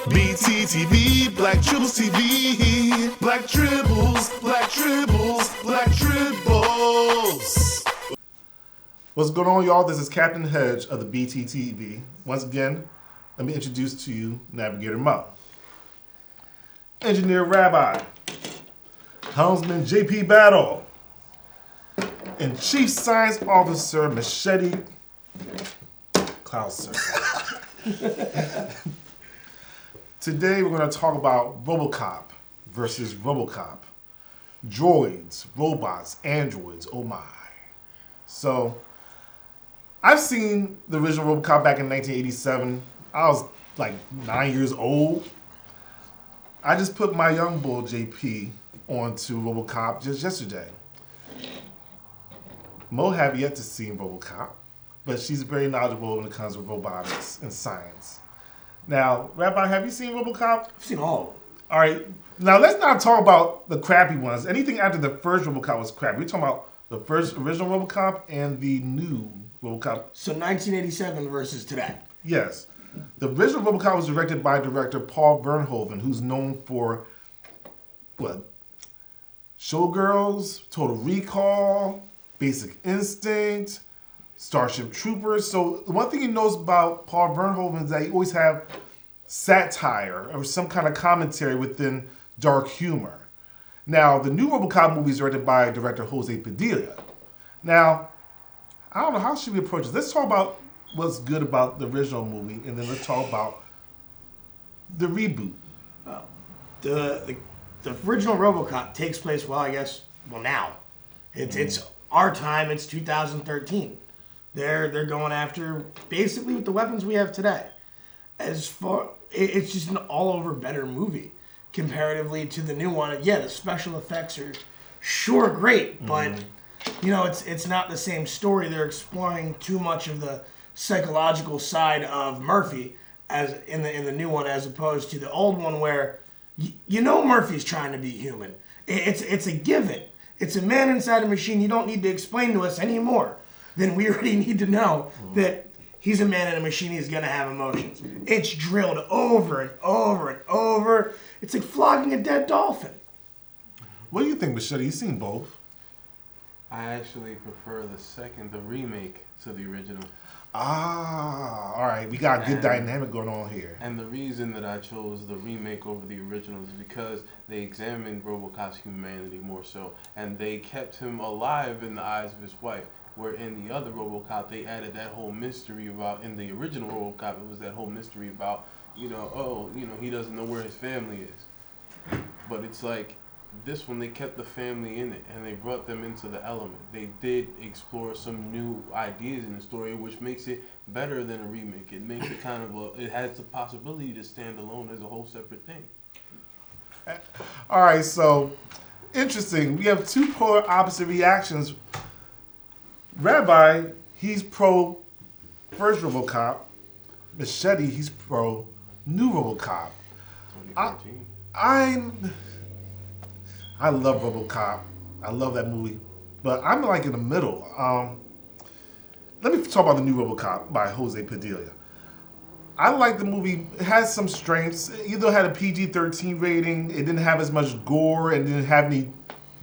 BTTV, Black Tribbles TV. Black Tribbles, Black Tribbles, Black Tribbles. What's going on, y'all? This is Captain Hedge of the BTTV. Once again, let me introduce to you Navigator Mo, Engineer Rabbi, Helmsman JP Battle, and Chief Science Officer Machete Klauser. Today we're going to talk about RoboCop versus RoboCop. Droids, robots, androids, oh my. So, I've seen the original RoboCop back in 1987. I was like 9 years old. I just put my young bull JP onto RoboCop just yesterday. Mo have yet to see RoboCop, but she's very knowledgeable when it comes to robotics and science. Now, Rabbi, have you seen RoboCop? I've seen all of them. All right. Now, let's not talk about the crappy ones. Anything after the first RoboCop was crappy. We're talking about the first original RoboCop and the new RoboCop. So 1987 versus today. Yes. The original RoboCop was directed by director Paul Verhoeven, who's known for, what? Showgirls, Total Recall, Basic Instinct, Starship Troopers. So the one thing he knows about Paul Verhoeven is that he always have satire or some kind of commentary within dark humor. Now, the new RoboCop movie is directed by director Jose Padilla. Now, I don't know, how should we approach this? Let's talk about what's good about the original movie, and then let's talk about the reboot. The original RoboCop takes place, now. It's our time, it's 2013. They're going after basically with the weapons we have today. It's just an all-over better movie comparatively to the new one. Yeah, the special effects are sure great, but it's not the same story. They're exploring too much of the psychological side of Murphy as in the new one, as opposed to the old one where Murphy's trying to be human. It's a given. It's a man inside a machine. You don't need to explain to us anymore. Then we already need to know that he's a man in a machine. He's going to have emotions. It's drilled over and over and over. It's like flogging a dead dolphin. What do you think, Machete? You've seen both. I actually prefer the remake to the original. Ah, all right. We got a good dynamic going on here. And the reason that I chose the remake over the original is because they examined RoboCop's humanity more so, and they kept him alive in the eyes of his wife. Where in the other RoboCop, they added that whole mystery about, in the original RoboCop, it was that whole mystery about, he doesn't know where his family is. But it's like, this one, they kept the family in it, and they brought them into the element. They did explore some new ideas in the story, which makes it better than a remake. It makes it it has the possibility to stand alone as a whole separate thing. All right, so, interesting. We have two polar opposite reactions. Rabbi, he's pro first RoboCop. Machete, he's pro new RoboCop. 2014. I love RoboCop. I love that movie, but I'm like in the middle. Let me talk about the new RoboCop by Jose Padilla. I like the movie. It has some strengths. It either had a PG-13 rating. It didn't have as much gore and didn't have any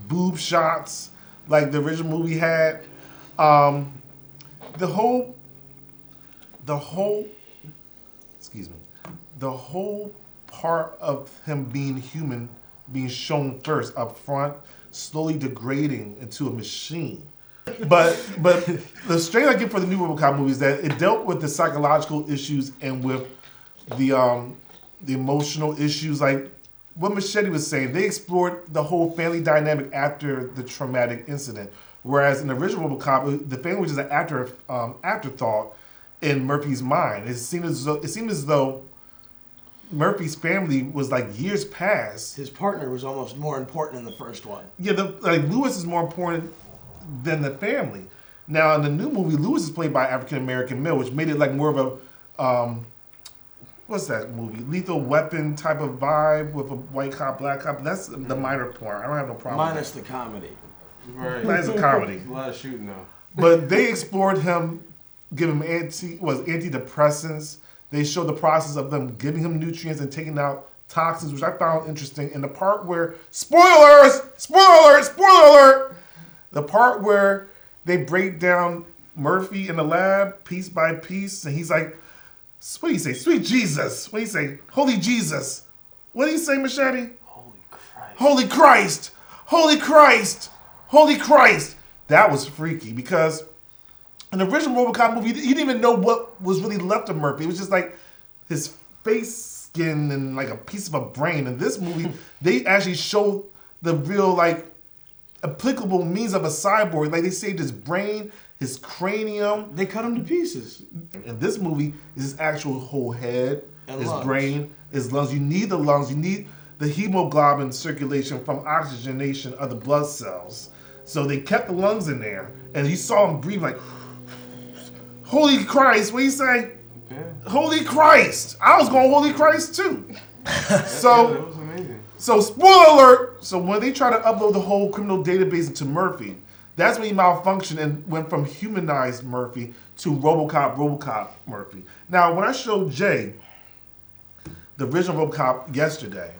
boob shots like the original movie had. The whole part of him being human being shown first up front, slowly degrading into a machine. But the strength I get for the new RoboCop movie is that it dealt with the psychological issues and with the emotional issues, like what Machete was saying. They explored the whole family dynamic after the traumatic incident. Whereas in the original RoboCop, the family was just an afterthought in Murphy's mind. It seemed as though Murphy's family was like years past. His partner was almost more important in the first one. Yeah, Lewis is more important than the family. Now in the new movie, Lewis is played by African American male, which made it like more of a what's that movie? Lethal Weapon type of vibe with a white cop, black cop. That's the minor part. I don't have no problem. Minus the comedy. Right. That's a comedy. A lot of shooting though. But they explored him, give him antidepressants. they show the process of them giving him nutrients and taking out toxins, which I found interesting. And the part where, spoiler alert, the part where they break down Murphy in the lab piece by piece, and he's like, what do you say? Sweet Jesus. What do you say? Holy Jesus. What do you say, Machete? Holy Christ. Holy Christ. Holy Christ. That was freaky because in the original RoboCop movie, you didn't even know what was really left of Murphy. It was just like his face, skin, and like a piece of a brain. In this movie, they actually show the real, like, applicable means of a cyborg. Like, they saved his brain, his cranium. They cut him to pieces. In this movie, is his actual whole head, and his lungs. brain, his lungs. You need the lungs. You need the hemoglobin circulation from oxygenation of the blood cells. So they kept the lungs in there, and you saw him breathe like, Holy Christ, what do you say? Yeah. Holy Christ. I was going Holy Christ too. So, that was amazing. So spoiler alert. So when they try to upload the whole criminal database into Murphy, that's when he malfunctioned and went from humanized Murphy to RoboCop Murphy. Now, when I showed Jay the original RoboCop yesterday,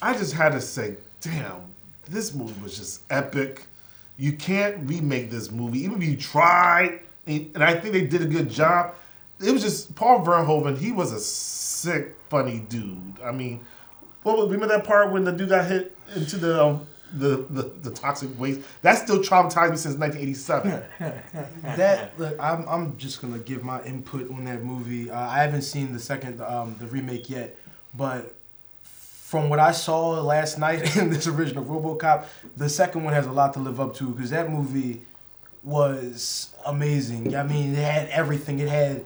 I just had to say, damn, this movie was just epic. You can't remake this movie, even if you try. And I think they did a good job. It was just Paul Verhoeven. He was a sick, funny dude. I mean, remember that part when the dude got hit into the toxic waste? That still traumatized me since 1987. Look, I'm just gonna give my input on that movie. I haven't seen the remake yet, but from what I saw last night in this original RoboCop, the second one has a lot to live up to because that movie was amazing. I mean, it had everything. It had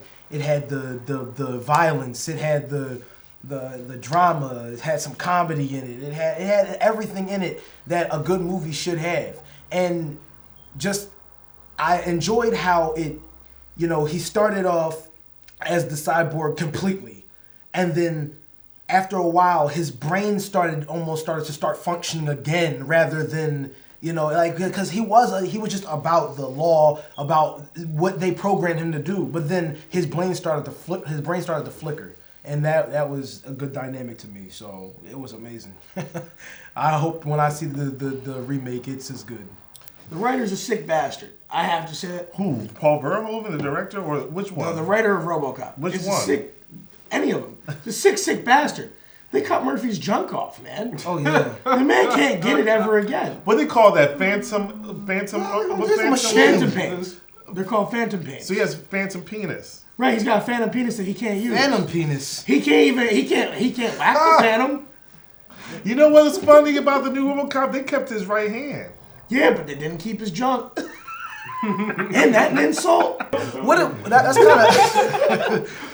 the violence. It had the drama. It had some comedy in it. It had everything in it that a good movie should have. And just I enjoyed how it, he started off as the cyborg completely, and then after a while his brain started to start functioning again rather than. Because he was just about the law, about what they programmed him to do. But then his brain started to flicker, and that was a good dynamic to me. So it was amazing. I hope when I see the remake, it's as good. The writer's a sick bastard. I have to say that. Who? Paul Verhoeven, the director, or which one? No, the writer of RoboCop. Which It's one? Any of them. It's a sick bastard. They cut Murphy's junk off, man. Oh yeah. The man can't get it ever again. What do they call that? Phantom pains. They're called phantom pains. So he has phantom penis. Right, he's got a phantom penis that he can't use. Phantom penis. He can't whack the phantom. You know what is funny about the new RoboCop? They kept his right hand. Yeah, but they didn't keep his junk. Isn't that an insult?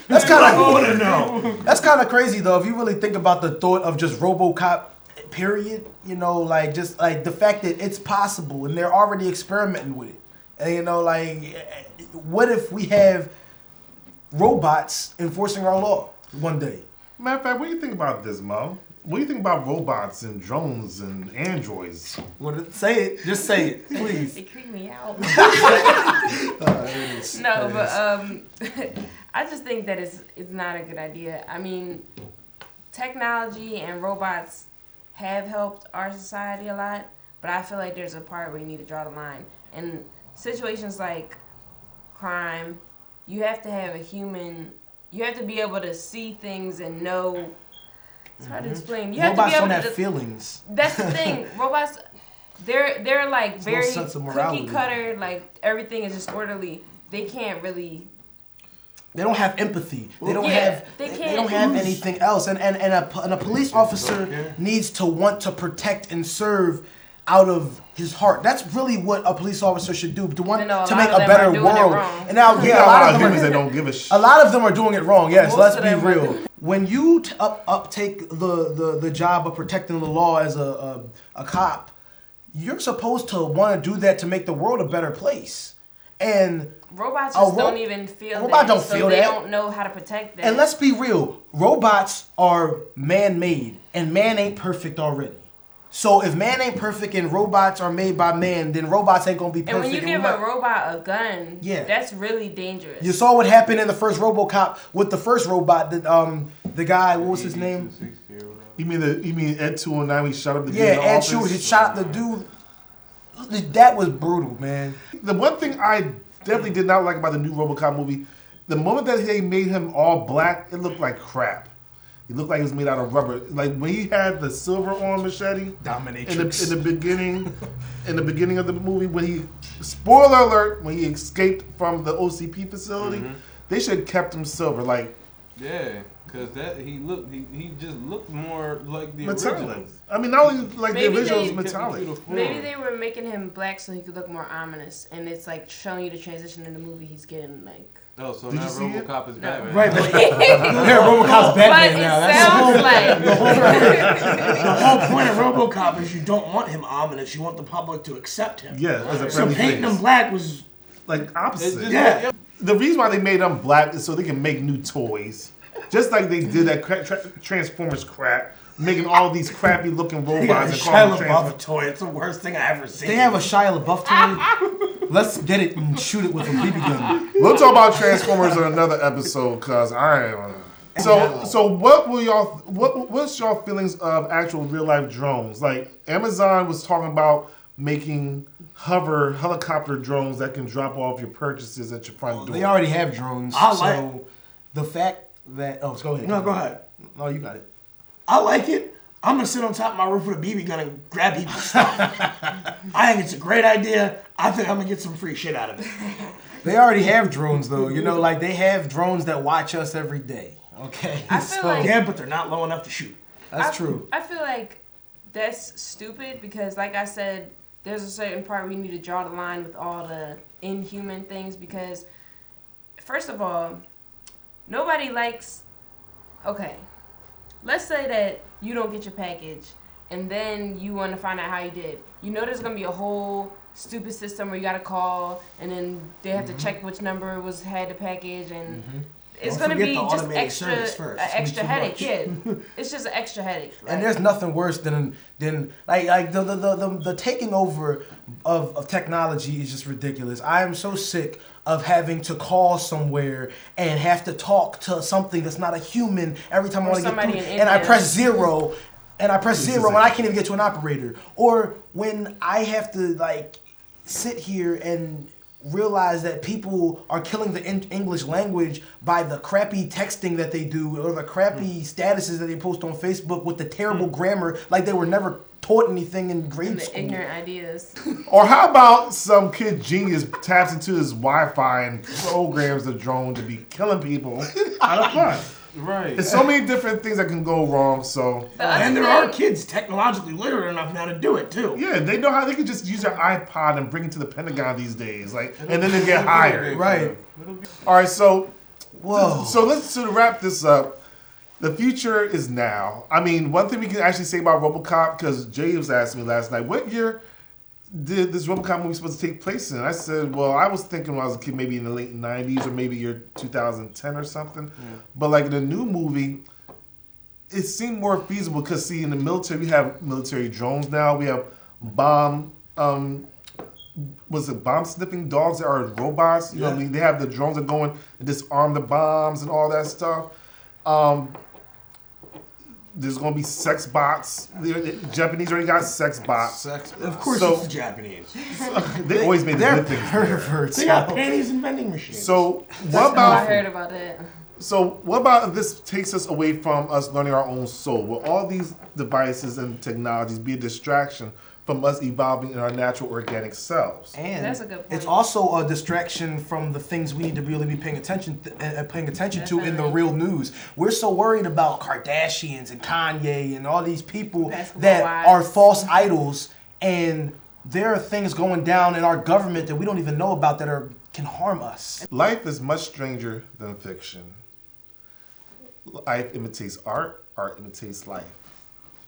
That's kind of crazy though. If you really think about the thought of just RoboCop, period. Just the fact that it's possible and they're already experimenting with it. And what if we have robots enforcing our law one day? Matter of fact, what do you think about this, Mo? What do you think about robots and drones and androids? Say it. Just say it, please. It creeped me out. No, but I just think that it's not a good idea. I mean, technology and robots have helped our society a lot, but I feel like there's a part where you need to draw the line. In situations like crime, you have to have you have to be able to see things and know. It's hard to explain. You robots have to be able don't to have feelings. That's the thing. Robots, they're like very cookie cutter. Like everything is just orderly. They can't really. They don't have empathy. They don't have anything else. And a police officer needs to want to protect and serve out of his heart. That's really what a police officer should do, to want to make a better world. And now, a lot of humans that don't give a shit. A lot of them are doing it wrong. Yes, Most let's be real. When you uptake the job of protecting the law as a cop, you're supposed to want to do that to make the world a better place. And robots just don't even feel that. Robots don't feel they that. don't know how to protect that. And let's be real, robots are man-made, and man ain't perfect already. So if man ain't perfect and robots are made by man, then robots ain't gonna be perfect. And when you give a robot a gun, that's really dangerous. You saw what happened in the first RoboCop with the first robot. The guy, what was his name? You mean Ed 209? He shot up the dude. Yeah, Ed Shooter. He shot up the dude. That was brutal, man. The one thing I definitely did not like about the new RoboCop movie, the moment that they made him all black, it looked like crap. He looked like he was made out of rubber. Like when he had the silver arm machete Dominatrix. in the beginning of the movie, when he, spoiler alert, when he escaped from the OCP facility, they should have kept him silver. Like, yeah, because he just looked more like the metallic. originals. I mean, not only like Maybe the originals, metallic. Maybe they were making him black so he could look more ominous, and it's like showing you the transition in the movie. He's getting like. Oh, so now RoboCop is Batman. Right, but RoboCop's Batman now. The whole point of RoboCop is you don't want him ominous. You want the public to accept him. Yeah, as a so friendly painting face. him black was like opposite. Yeah. The reason why they made him black is so they can make new toys, just like they did that Transformers crap, making all these crappy looking robots. And Shia LaBeouf toy. It's the worst thing I ever seen. They have a Shia LaBeouf toy. Let's get it and shoot it with a BB gun. We'll talk about Transformers in another episode, cause I ain't. So what's y'all feelings of actual real life drones? Like Amazon was talking about making helicopter drones that can drop off your purchases at your front door. They already have drones. So the fact that go ahead. No, go ahead. No, you got it. I like it. I'm gonna sit on top of my roof with a BB gun and grab people's stuff. I think it's a great idea. I think I'm gonna get some free shit out of it. They already have drones though. You know, like they have drones that watch us every day. Okay. I feel like yeah, but they're not low enough to shoot. That's true. I feel like that's stupid because, like I said, there's a certain part we need to draw the line with all the inhuman things because, first of all, nobody likes. Okay, let's say that you don't get your package and then you want to find out how you did. You know there's going to be a whole stupid system where you got to call and then they have to check which number had the package and it's going to be just extra headache. Yeah, it's just an extra headache. Like, and there's nothing worse than like the taking over of technology is just ridiculous. I am so sick of having to call somewhere and have to talk to something that's not a human every time I want to get through. And I press zero, and I can't even get to an operator. Or when I have to like sit here and realize that people are killing the English language by the crappy texting that they do or the crappy statuses that they post on Facebook with the terrible grammar, like they were never taught anything in grade school. Ignorant ideas. Or how about some kid genius taps into his Wi-Fi and programs the drone to be killing people out of fun? Right. There's so many different things that can go wrong. So and there are kids technologically literate enough now to do it too. Yeah, they know how they can just use their iPod and bring it to the Pentagon these days, like, and then they get hired. Right. All right. So, whoa. So to wrap this up. The future is now. I mean, one thing we can actually say about RoboCop, because Jay was asking me last night, what year did this RoboCop movie supposed to take place in? I said, well, I was thinking when I was a kid, maybe in the late 90s or maybe year 2010 or something. Yeah. But like the new movie, it seemed more feasible because, see, in the military, we have military drones now. We have bomb sniffing dogs that are robots? You know what I mean? They have the drones that go in and disarm the bombs and all that stuff. There's going to be sex bots. The Japanese already got sex bots. Of course, it's the Japanese. They always made the good things. Perverts. They got panties and vending machines. So what about? I heard about it. So what about if this takes us away from us learning our own soul? Will all these devices and technologies be a distraction from us evolving in our natural organic selves? And that's a good point. It's also a distraction from the things we need to really be paying attention to in the real news. We're so worried about Kardashians and Kanye and all these people that are false idols, and there are things going down in our government that we don't even know about that can harm us. Life is much stranger than fiction. Life imitates art, art imitates life.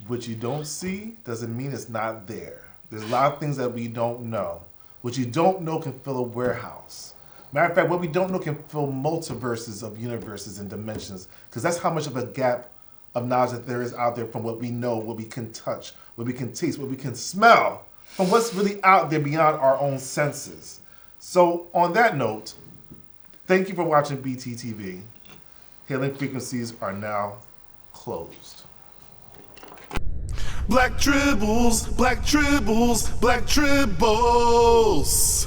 What you don't see doesn't mean it's not there. There's a lot of things that we don't know. What you don't know can fill a warehouse. Matter of fact, what we don't know can fill multiverses of universes and dimensions, because that's how much of a gap of knowledge that there is out there from what we know, what we can touch, what we can taste, what we can smell, from what's really out there beyond our own senses. So on that note, thank you for watching BTTV. Hailing frequencies are now closed. Black tribbles, black tribbles, black tribbles.